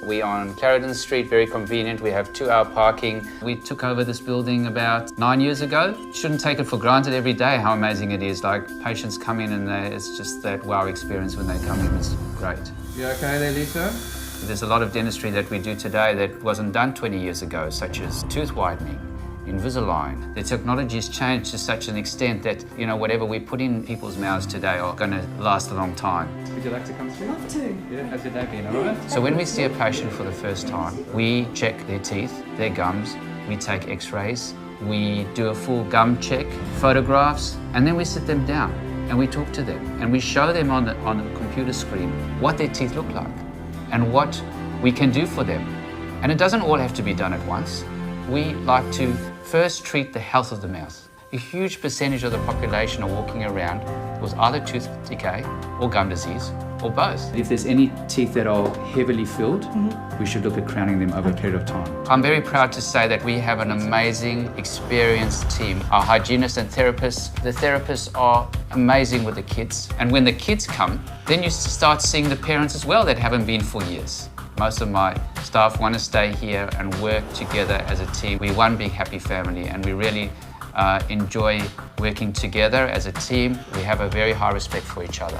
We are on Clarendon Street, very convenient. We have 2-hour parking. We took over this building about 9 years ago. Shouldn't take it for granted every day how amazing it is. Like, patients come in and it's just that wow experience when they come in. It's great. You okay there, Lisa? There's a lot of dentistry that we do today that wasn't done 20 years ago, such as tooth whitening, Invisalign. The technology has changed to such an extent that, you know, whatever we put in people's mouths today are going to last a long time. Would you like to come through? Love to. Yeah, how's your day been, all right? So when we see a patient for the first time, we check their teeth, their gums, we take x-rays, we do a full gum check, photographs, and then we sit them down and we talk to them and we show them on the computer screen what their teeth look like and what we can do for them. And it doesn't all have to be done at once. We like to first treat the health of the mouth. A huge percentage of the population are walking around with either tooth decay or gum disease or both. If there's any teeth that are heavily filled, we should look at crowning them over a period of time. I'm very proud to say that we have an amazing, experienced team. Our hygienists and therapists, the therapists are amazing with the kids. And when the kids come, then you start seeing the parents as well that haven't been for years. Most of my staff want to stay here and work together as a team. We're one big happy family and we really enjoy working together as a team. We have a very high respect for each other.